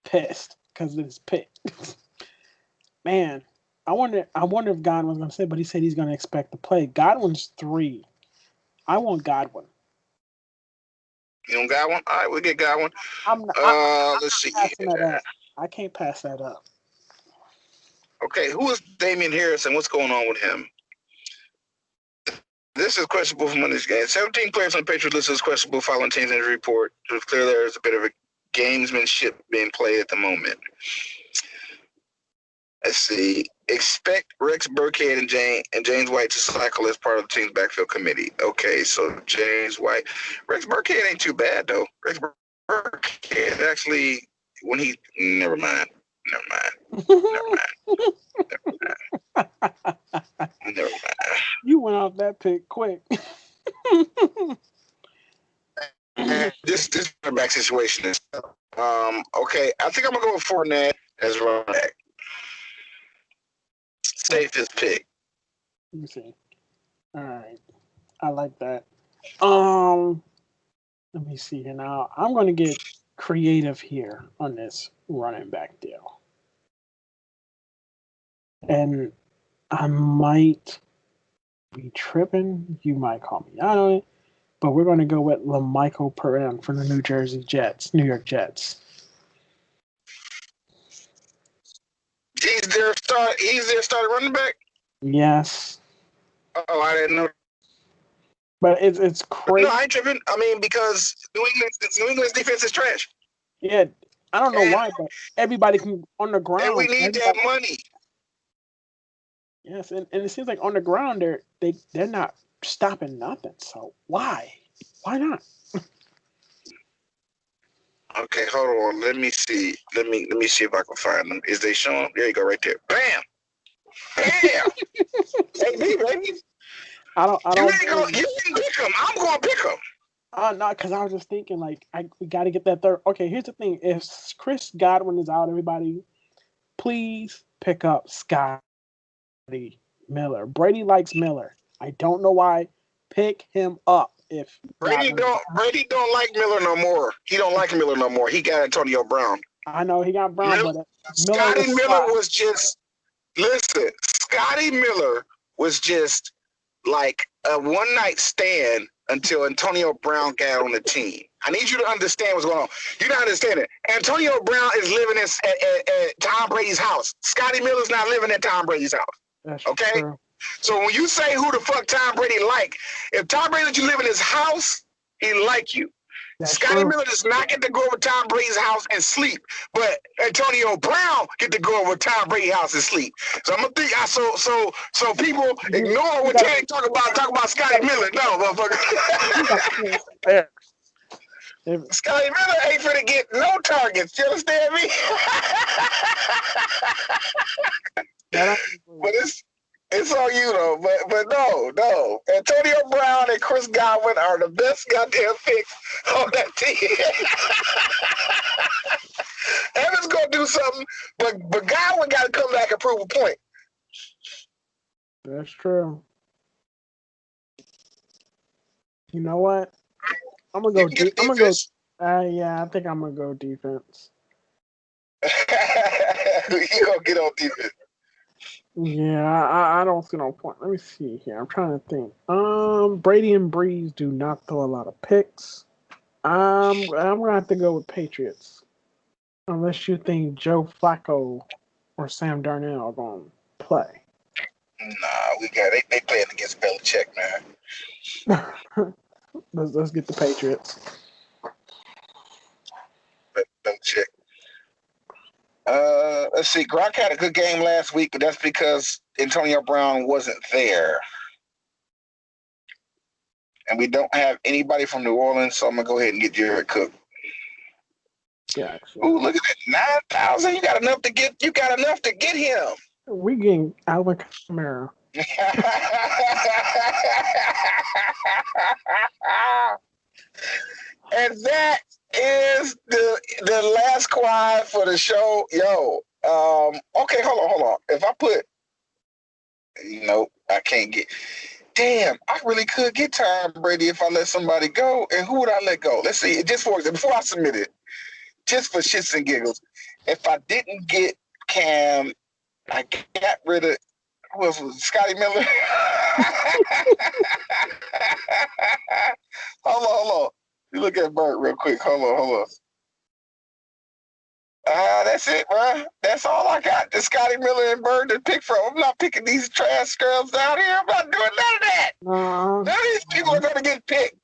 pissed because it's pick. Man, I wonder if Godwin's gonna say, but he said he's gonna expect to play. Godwin's 3. I want Godwin. You want Godwin? All right, we'll get Godwin. Let's see. I can't pass that up. Okay, who is Damian Harris and what's going on with him? This is questionable from Monday's game. 17 players on the Patriots list is questionable following team's injury report. It was clear there is a bit of a gamesmanship being played at the moment. Let's see. Expect Rex Burkhead and James White to cycle as part of the team's backfield committee. Okay, so James White. Rex Burkhead ain't too bad, though. Rex Burkhead actually, when he... Never mind. You went off that pick quick. This back situation is okay. I think I'm gonna go with Fournette as running back. Safest pick. Let me see. All right, I like that. Let me see here now. I'm gonna get creative here on this running back deal, and I might be tripping. You might call me out on it, but we're going to go with La'Mical Perine from the New York Jets. He's their starting running back? Yes. Oh, I didn't know. But it's crazy. No, I ain't tripping. I mean, because New England's defense is trash. Yeah, I don't know why, but everybody can on the ground. And we need that money. Yes, and it seems like on the ground they're not stopping nothing. So why? Why not? Okay, hold on. Let me see. Let me see if I can find them. Is they showing? There you go, right there. Bam, bam. Hey, baby. I don't. You didn't pick them. I'm going to pick them. No, because I was just thinking we got to get that third. Okay, here's the thing: if Chris Godwin is out, everybody, please pick up Scotty Miller. Brady likes Miller. I don't know why. Pick him up. If Brady don't like Miller no more. He don't like Miller no more. He got Antonio Brown. I know he got Brown, but Scotty Miller was just Scotty Miller was just like a one-night stand until Antonio Brown got on the team. I need you to understand what's going on. You're not understanding. Antonio Brown is living at Tom Brady's house. Scotty Miller's not living at Tom Brady's house. That's okay? True. So when you say who the fuck Tom Brady like, if Tom Brady let you live in his house, he like you. That's Scotty true. Miller does not get to go over Tom Brady's house and sleep, but Antonio Brown get to go over Tom Brady's house and sleep. So I'm gonna think. So people ignore what Terry talk about Scotty Miller. No, motherfucker. Scotty Miller ain't finna get no targets. You understand me? But it's on you though. But no. Antonio Brown and Chris Godwin are the best goddamn picks on that team. Evans gonna do something, but Godwin got to come back and prove a point. That's true. You know what? I'm gonna go. Yeah, I think I'm gonna go defense. You gonna get on defense? Yeah, I don't see no point. Let me see here. I'm trying to think. Brady and Breeze do not throw a lot of picks. I'm gonna have to go with Patriots, unless you think Joe Flacco or Sam Darnold are gonna play. Nah, they playing against Belichick, man. Let's get the Patriots. Belichick. Let's see. Gronk had a good game last week, but that's because Antonio Brown wasn't there. And we don't have anybody from New Orleans, so I'm gonna go ahead and get Jared Cook. Yeah. Ooh, look at that, 9,000. You got enough to get. You got enough to get him. We getting Alvin Kamara. And that is the last quad for the show. Yo, okay, hold on. If I put, I can't get. Damn, I really could get Tom Brady if I let somebody go. And who would I let go? Let's see. Just for before I submit it, just for shits and giggles, if I didn't get Cam, I got rid of who else was it? Scotty Miller. Hold on. You look at Bert real quick. Hold on. That's it, bro. That's all I got. The Scotty Miller and Bird to pick from. I'm not picking these trash scrubs out here. I'm not doing none of that. None of these people are going to get picked.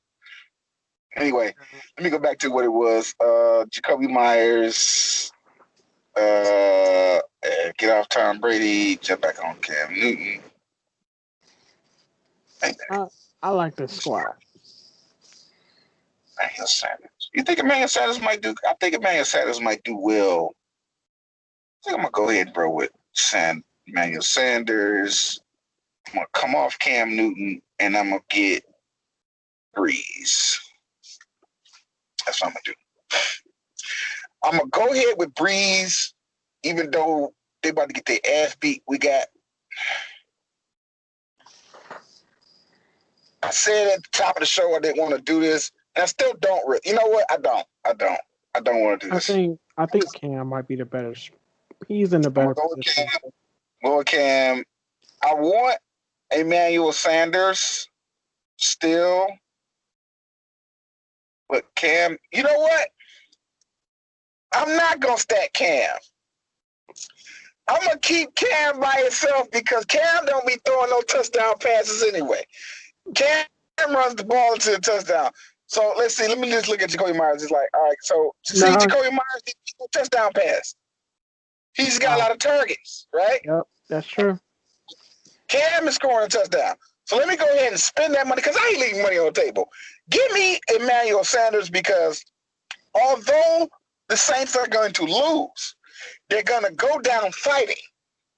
Anyway, let me go back to what it was. Jacoby Myers. Get off Tom Brady. Jump back on Cam Newton. I like this squad. Emmanuel Sanders. You think Emmanuel Sanders might do? I think Emmanuel Sanders might do well. I think I'm gonna go ahead, bro, with Emmanuel Sanders. I'm gonna come off Cam Newton, and I'm gonna get Breeze. That's what I'm gonna do. I'm gonna go ahead with Breeze, even though they about to get their ass beat. I said at the top of the show I didn't want to do this, and I still don't. You know what? I don't want to do this. I think Cam might be the better. He's in the better position. Go with Cam. I want Emmanuel Sanders still, but Cam. You know what? I'm not gonna stack Cam. I'm gonna keep Cam by himself because Cam don't be throwing no touchdown passes anyway. Cam runs the ball into the touchdown. So let's see. Let me just look at Jacoby Myers. It's like, all right. So see, Jacoby Myers did a touchdown pass. He's got a lot of targets, right? Yep, that's true. Cam is scoring a touchdown. So let me go ahead and spend that money because I ain't leaving money on the table. Give me Emmanuel Sanders because although the Saints are going to lose, they're going to go down fighting.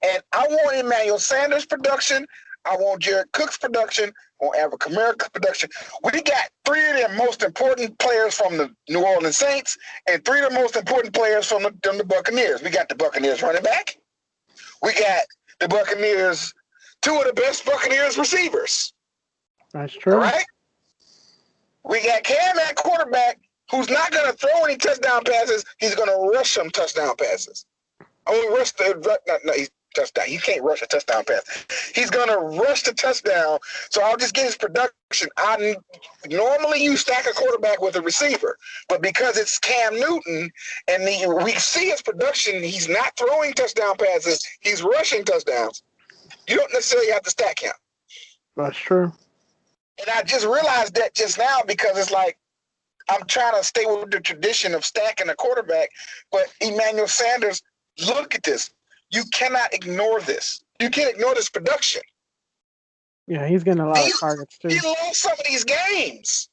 And I want Emmanuel Sanders' production. I want Jared Cook's production. I want Alvin Kamara's production. We got three of the most important players from the New Orleans Saints and three of the most important players from the Buccaneers. We got the Buccaneers running back. We got the Buccaneers, two of the best Buccaneers receivers. That's true. All right? We got Cam at quarterback, who's not going to throw any touchdown passes. He's going to rush some touchdown passes. Only rush touchdown. He can't rush a touchdown pass. He's going to rush the touchdown, so I'll just get his production. Normally you stack a quarterback with a receiver, but because it's Cam Newton and we see his production, he's not throwing touchdown passes. He's rushing touchdowns. You don't necessarily have to stack him. That's true. And I just realized that just now because it's like I'm trying to stay with the tradition of stacking a quarterback, but Emmanuel Sanders, look at this. You cannot ignore this. You can't ignore this production. Yeah, he's getting a lot of targets too. He lost some of these games.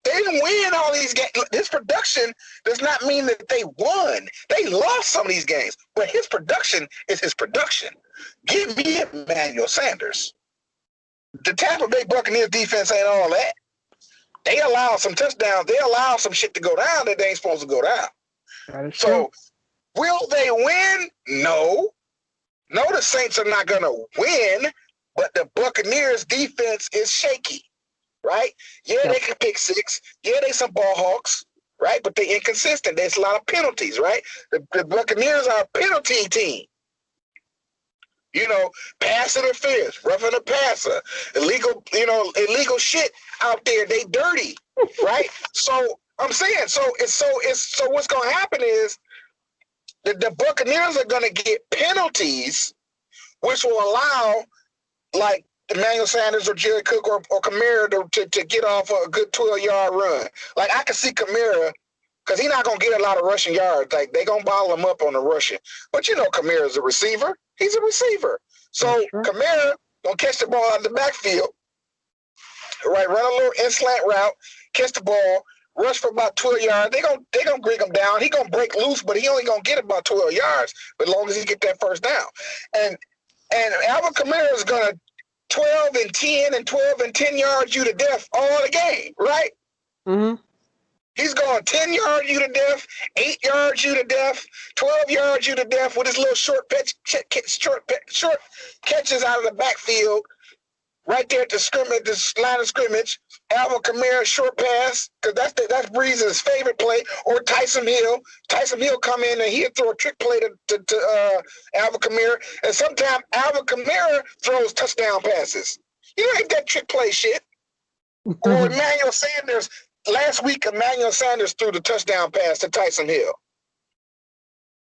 They didn't win all these games. His production does not mean that they won. They lost some of these games, but his production is his production. Give me Emmanuel Sanders. The Tampa Bay Buccaneers defense ain't all that. They allow some touchdowns. They allow some shit to go down that they ain't supposed to go down. That is so true. Will they win? No. No, the Saints are not going to win, but the Buccaneers defense is shaky, right? Yeah, They can pick six. Yeah, they some ball hawks, right? But they inconsistent. There's a lot of penalties, right? The Buccaneers are a penalty team. Pass interference, roughing the passer, illegal shit out there. They dirty, right? So I'm saying, so what's going to happen is the Buccaneers are going to get penalties, which will allow, like, Emmanuel Sanders or Jared Cook or Kamara to get off a good 12-yard run. Like, I can see Kamara because he's not gonna get a lot of rushing yards. Like they gonna bottle him up on the rushing. But you know, Kamara's a receiver. He's a receiver. So Kamara gonna catch the ball out of the backfield, right? Run a little in-slant route, catch the ball, rush for about 12 yards. They gonna break him down. He gonna break loose, but he only gonna get about 12 yards, but as long as he get that first down. And Alvin Kamara is gonna 12 and 10 and 12 and 10 yards you to death all the game, right? Mm-hmm. He's going 10 yards you to death, 8 yards you to death, 12 yards you to death with his little short catches out of the backfield, right there at the scrimmage, this line of scrimmage. Alvin Kamara short pass, because that's Breeze's favorite play, or Tyson Hill. Tyson Hill come in and he'll throw a trick play to Alvin Kamara, and sometimes Alvin Kamara throws touchdown passes. You know, ain't that trick play shit. Or Emmanuel Sanders. Last week, Emmanuel Sanders threw the touchdown pass to Tyson Hill.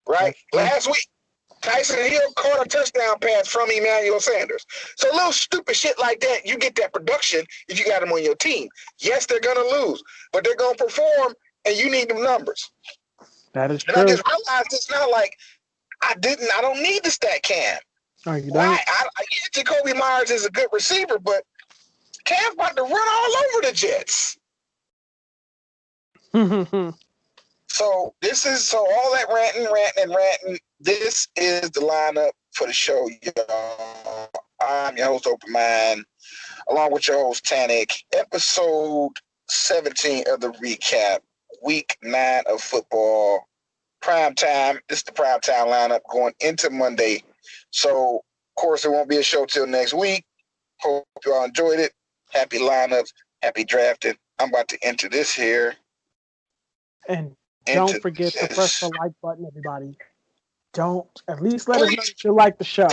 Right? Last week, Tyson Hill caught a touchdown pass from Emmanuel Sanders. So a little stupid shit like that, you get that production if you got them on your team. Yes, they're going to lose, but they're going to perform, and you need them numbers. That is true. And I just realized it's not like I don't need the stat cam. Oh, you don't? Right? Jacoby Myers is a good receiver, but Cam's about to run all over the Jets. So all that ranting. This is the lineup for the show, y'all. I'm your host, Open Mind, along with your host, Tannic. Episode 17 of the recap, week 9 of football, prime time. This is the prime time lineup going into Monday. So, of course, there won't be a show till next week. Hope you all enjoyed it. Happy lineups, happy drafting. I'm about to enter this here. And don't forget to press the like button, everybody. Don't. At least let us know that you like the show.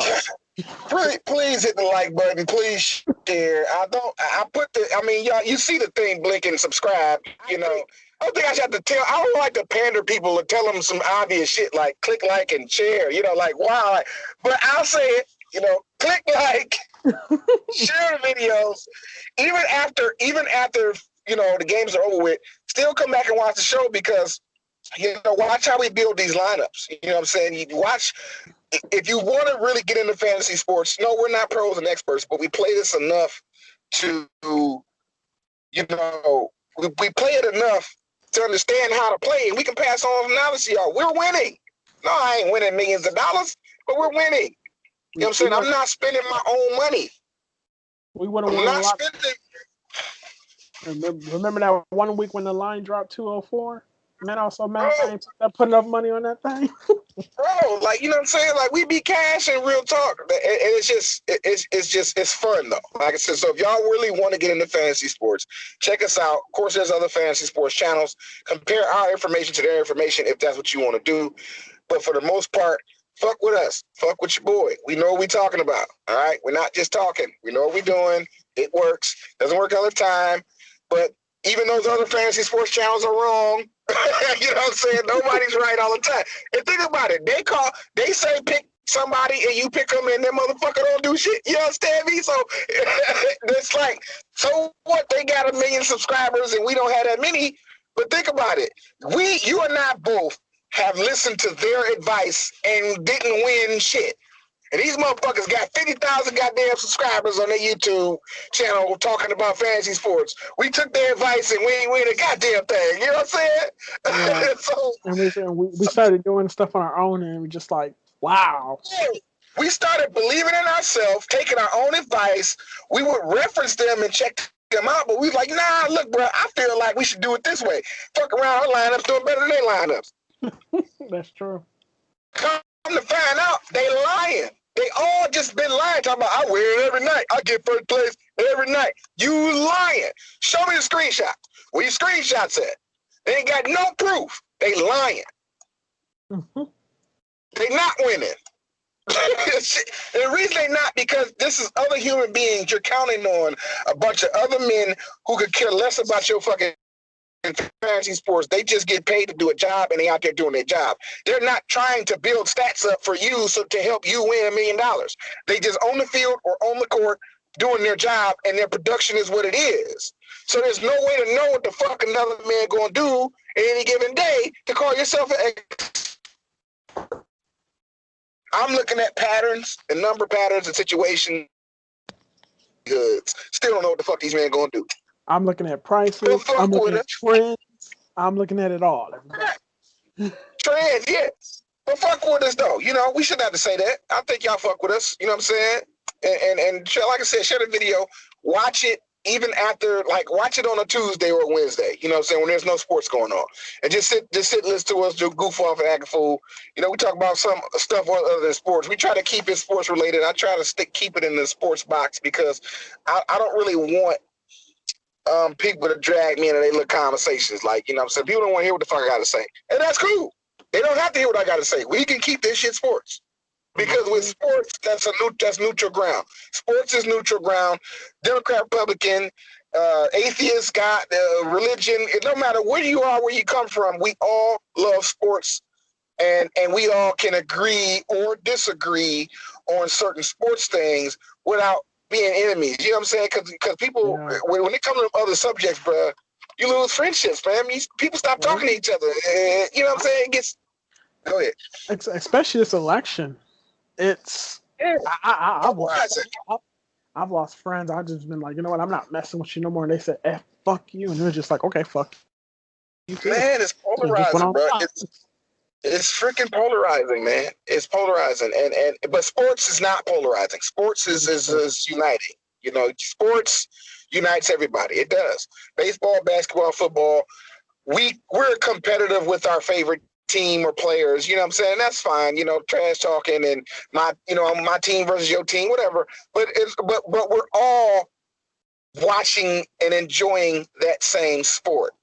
Please hit the like button. Please share. Y'all, you see the thing blinking, subscribe. You know, I don't think I should have to tell. I don't like to pander people or tell them some obvious shit like click like and share. You know, like wow. But I'll say it. You know, click like, share the videos. Even after you know the games are over with, still come back and watch the show because you know watch how we build these lineups. You know what I'm saying? You watch if you want to really get into fantasy sports. No, we're not pros and experts, but we play this enough to we play it enough to understand how to play, and we can pass on knowledge to y'all. We're winning. No, I ain't winning millions of dollars, but we're winning. You know what I'm saying? I'm not spending my own money. We would have won a lot. Remember that one week when the line dropped 204? Man, I was so mad I ain't put enough money on that thing. Bro, like, you know what I'm saying? Like, we be cash and real talk. And it's fun, though. Like I said, so if y'all really want to get into fantasy sports, check us out. Of course, there's other fantasy sports channels. Compare our information to their information if that's what you want to do. But for the most part, fuck with us. Fuck with your boy. We know what we're talking about, all right? We're not just talking. We know what we're doing. It works. Doesn't work all the time. But even those other fantasy sports channels are wrong. You know what I'm saying? Nobody's right all the time. And think about it. They say pick somebody and you pick them and them motherfucker don't do shit. You understand me? So it's like, so what? They got 1 million subscribers and we don't have that many. But think about it. You and I both have listened to their advice and didn't win shit. And these motherfuckers got 50,000 goddamn subscribers on their YouTube channel talking about fantasy sports. We took their advice and we ain't win a goddamn thing. You know what I'm saying? Yeah. And we started doing stuff on our own and we're just like, wow. We started believing in ourselves, taking our own advice. We would reference them and check them out, but we was like, nah, look, bro, I feel like we should do it this way. Fuck around, our lineups doing better than their lineups. That's true. Come to find out, they lying. They all just been lying, talking about, I wear it every night. I get first place every night. You lying. Show me the screenshot. Where your screenshots at? They ain't got no proof. They lying. Mm-hmm. They not winning. And the reason they not, because this is other human beings. You're counting on a bunch of other men who could care less about your fucking fantasy sports. They just get paid to do a job and they out there doing their job. They're not trying to build stats up for you so to help you win $1 million. They just on the field or on the court doing their job, and their production is what it is. So there's no way to know what the fuck another man gonna do in any given day to call yourself an expert. I'm looking at patterns and number patterns and situations. Still don't know what the fuck these men gonna do. I'm looking at prices. I'm looking at trends. I'm looking at it all. Trends, yes. But fuck with us though. You know, we shouldn't have to say that. I think y'all fuck with us. You know what I'm saying? And like I said, share the video. Watch it even after, like, watch it on a Tuesday or a Wednesday. You know what I'm saying? When there's no sports going on, and just sit, and listen to us do goof off and act a fool. You know, we talk about some stuff other than sports. We try to keep it sports related. I try to keep it in the sports box because I don't really want people to drag me into their little conversations. Like, you know what I'm saying? People don't want to hear what the fuck I got to say. And that's cool. They don't have to hear what I got to say. We can keep this shit sports. Because with sports, that's neutral ground. Sports is neutral ground. Democrat, Republican, atheist, God, religion. It don't matter where you are, where you come from. We all love sports, and we all can agree or disagree on certain sports things without being enemies. You know what I'm saying? Because people, when it comes to other subjects, bro, you lose friendships, man. People stop talking to each other. You know what I'm saying? It gets. Go ahead. Especially this election. It's I've lost friends. I've just been like, you know what, I'm not messing with you no more. And they said, fuck you. And it was just like, okay, fuck you. Man, it's polarizing, bro. It's freaking polarizing, man. It's polarizing. But sports is not polarizing. Sports is uniting. You know, sports unites everybody. It does. Baseball, basketball, football. We're competitive with our favorite team or players, you know what I'm saying? That's fine, you know, trash talking and my team versus your team, whatever. But we're all watching and enjoying that same sport.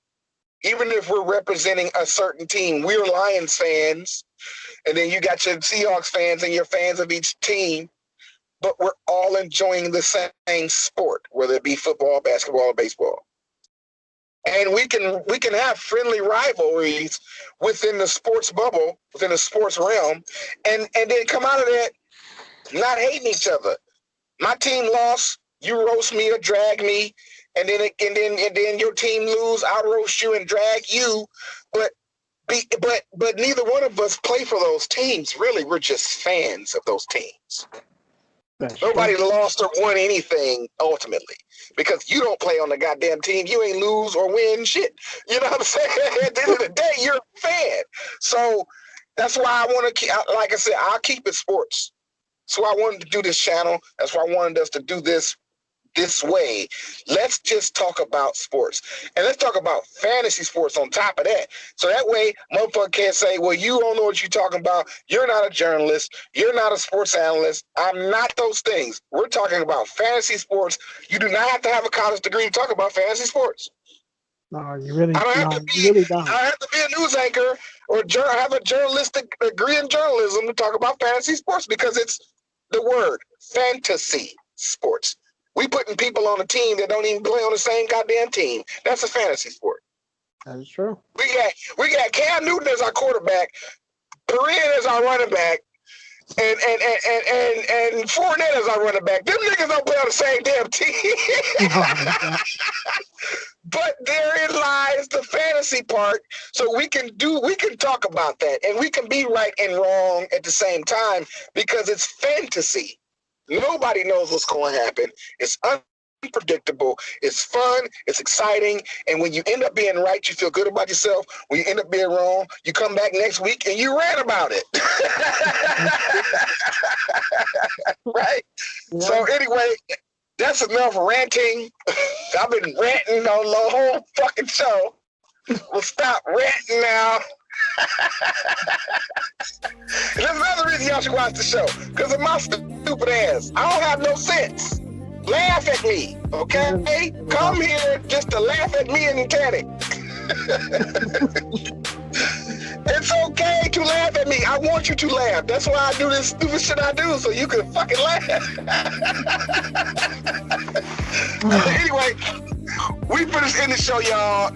Even if we're representing a certain team, we're Lions fans, and then you got your Seahawks fans and your fans of each team, but we're all enjoying the same sport, whether it be football, basketball, or baseball. And we can have friendly rivalries within the sports bubble, within the sports realm, and then come out of that not hating each other. My team lost, you roast me or drag me, and then your team lose, I roast you and drag you. But neither one of us play for those teams. Really, we're just fans of those temes. Nobody lost or won anything ultimately because you don't play on the goddamn team. You ain't lose or win shit. You know what I'm saying? At the end of the day, you're a fan. So that's why I want to keep, like I said, I'll keep it sports. So I wanted to do this channel. That's why I wanted us to do this way. Let's just talk about sports. And let's talk about fantasy sports on top of that. So that way, motherfucker can't say, well, you don't know what you're talking about. You're not a journalist. You're not a sports analyst. I'm not those things. We're talking about fantasy sports. You do not have to have a college degree to talk about fantasy sports. No, you really don't. I don't have to be a news anchor or have a journalistic degree in journalism to talk about fantasy sports because it's the word fantasy sports. We putting people on a team that don't even play on the same goddamn team. That's a fantasy sport. That is true. We got Cam Newton as our quarterback, Perrin as our running back, and Fournette as our running back. Them niggas don't play on the same damn team. But therein lies the fantasy part. So we can talk about that, and we can be right and wrong at the same time because it's fantasy. Nobody knows what's going to happen. It's unpredictable. It's fun. It's exciting. And when you end up being right, you feel good about yourself. When you end up being wrong, you come back next week and you rant about it. Right? Yeah. So anyway, that's enough ranting. I've been ranting on the whole fucking show. We'll stop ranting now. There's another reason y'all should watch the show, because of my stupid ass. I don't have no sense. Laugh at me, okay? Come here just to laugh at me and panic. It's okay to laugh at me. I want you to laugh. That's why I do this stupid shit I do, so you can fucking laugh. Anyway, we finished in the show, y'all.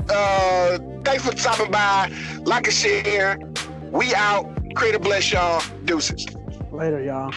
Thanks for stopping by. Like and share. We out. Creator bless y'all. Deuces. Later, y'all.